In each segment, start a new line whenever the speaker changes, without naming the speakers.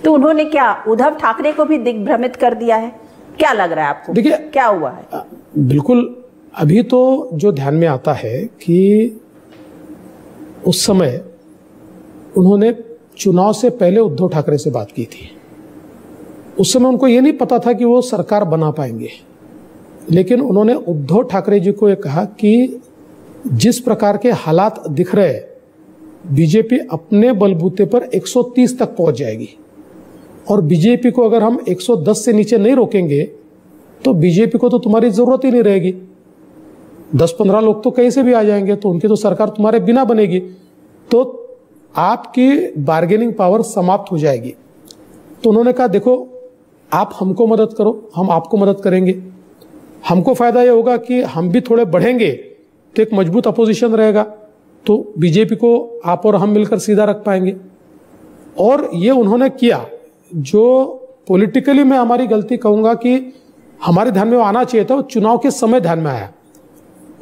तो उन्होंने क्या उद्धव ठाकरे को भी दिग्भ्रमित कर दिया है? क्या लग रहा है आपको?
देखिए
क्या हुआ है?
बिल्कुल, अभी तो जो ध्यान में आता है कि उस समय उन्होंने चुनाव से पहले उद्धव ठाकरे से बात की थी। उस समय उनको ये नहीं पता था कि वो सरकार बना पाएंगे, लेकिन उन्होंने उद्धव ठाकरे जी को ये कहा कि जिस प्रकार के हालात दिख रहे हैं, बीजेपी अपने बलबूते पर 130 तक पहुंच जाएगी और बीजेपी को अगर हम 110 से नीचे नहीं रोकेंगे तो बीजेपी को तो तुम्हारी जरूरत ही नहीं रहेगी। 10-15 लोग तो कहीं से भी आ जाएंगे, तो उनकी तो सरकार तुम्हारे बिना बनेगी, तो आपकी बार्गेनिंग पावर समाप्त हो जाएगी। तो उन्होंने कहा देखो, आप हमको मदद करो, हम आपको मदद करेंगे। हमको फायदा ये होगा कि हम भी थोड़े बढ़ेंगे तो एक मजबूत अपोजिशन रहेगा, तो बीजेपी को आप और हम मिलकर सीधा रख पाएंगे। और ये उन्होंने किया, जो पॉलिटिकली मैं हमारी गलती कहूंगा कि हमारे ध्यान में वो आना चाहिए था, वो चुनाव के समय ध्यान में आया।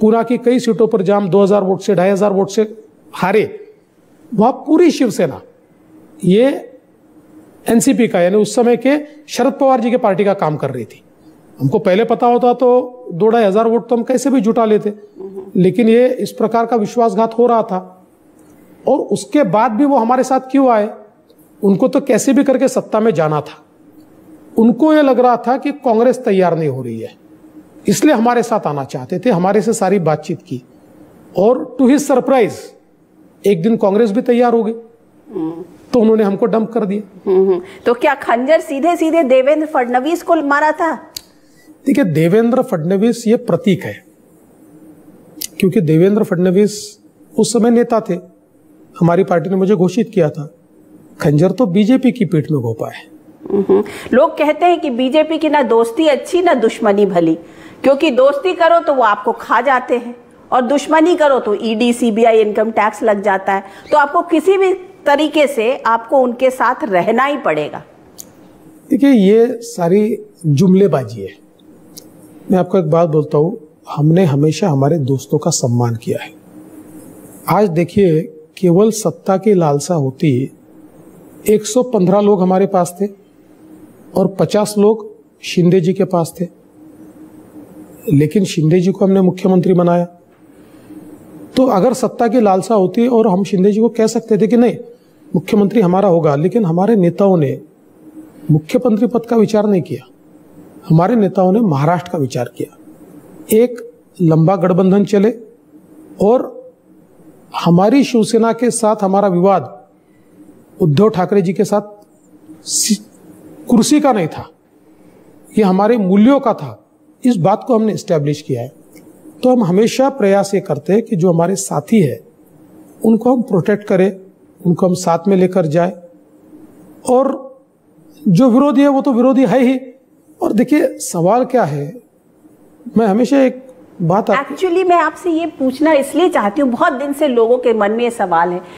पूरा की कई सीटों पर जहां 2000 वोट से 2500 वोट से हारे, वहां पूरी शिवसेना, ये एनसीपी का यानी उस समय के शरद पवार जी के पार्टी का काम कर रही थी। हमको पहले पता होता तो 2-2.5 वोट तो हम कैसे भी जुटा लेते, लेकिन ये इस प्रकार का विश्वासघात हो रहा था। और उसके बाद भी वो हमारे साथ क्यों आए? उनको तो कैसे भी करके सत्ता में जाना था। उनको ये लग रहा था कि कांग्रेस तैयार नहीं हो रही है, इसलिए हमारे साथ आना चाहते थे। हमारे से सारी बातचीत की और टू हिज सरप्राइज एक दिन कांग्रेस भी तैयार हो गई, तो उन्होंने हमको डंप कर दिया।
तो क्या खंजर सीधे सीधे देवेंद्र फडणवीस को मारा था?
देखिए, देवेंद्र फडणवीस ये प्रतीक है, क्योंकि देवेंद्र फडणवीस उस समय नेता थे, हमारी पार्टी ने मुझे घोषित किया था। खंजर तो बीजेपी की पीठ में घोंपा है।
लोग कहते हैं कि बीजेपी की ना दोस्ती अच्छी ना दुश्मनी भली, क्योंकि दोस्ती करो तो वो आपको खा जाते हैं और दुश्मनी करो तो ईडी, सीबीआई, इनकम टैक्स लग जाता है। तो आपको किसी भी तरीके से आपको उनके साथ रहना ही पड़ेगा।
देखिए, ये सारी जुमलेबाजी है। मैं आपको एक बात बोलता हूं, हमने हमेशा हमारे दोस्तों का सम्मान किया है। आज देखिए, केवल सत्ता की लालसा होती 115 लोग हमारे पास थे और 50 लोग शिंदे जी के पास थे, लेकिन शिंदे जी को हमने मुख्यमंत्री बनाया। तो अगर सत्ता की लालसा होती और हम शिंदे जी को कह सकते थे कि नहीं, मुख्यमंत्री हमारा होगा, लेकिन हमारे नेताओं ने मुख्यमंत्री पद का विचार नहीं किया। हमारे नेताओं ने महाराष्ट्र का विचार किया, एक लंबा गठबंधन चले और हमारी शिवसेना के साथ हमारा विवाद उद्धव ठाकरे जी के साथ कुर्सी का नहीं था, ये हमारे मूल्यों का था। इस बात को हमने एस्टैब्लिश किया है। तो हम हमेशा प्रयास ये करते हैं कि जो हमारे साथी है उनको हम प्रोटेक्ट करें, उनको हम साथ में लेकर जाए, और जो विरोधी है वो तो विरोधी है ही। और देखिए, सवाल क्या है, मैं हमेशा एक बात
एक्चुअली मैं आपसे ये पूछना इसलिए चाहती हूँ, बहुत दिन से लोगों के मन में ये सवाल है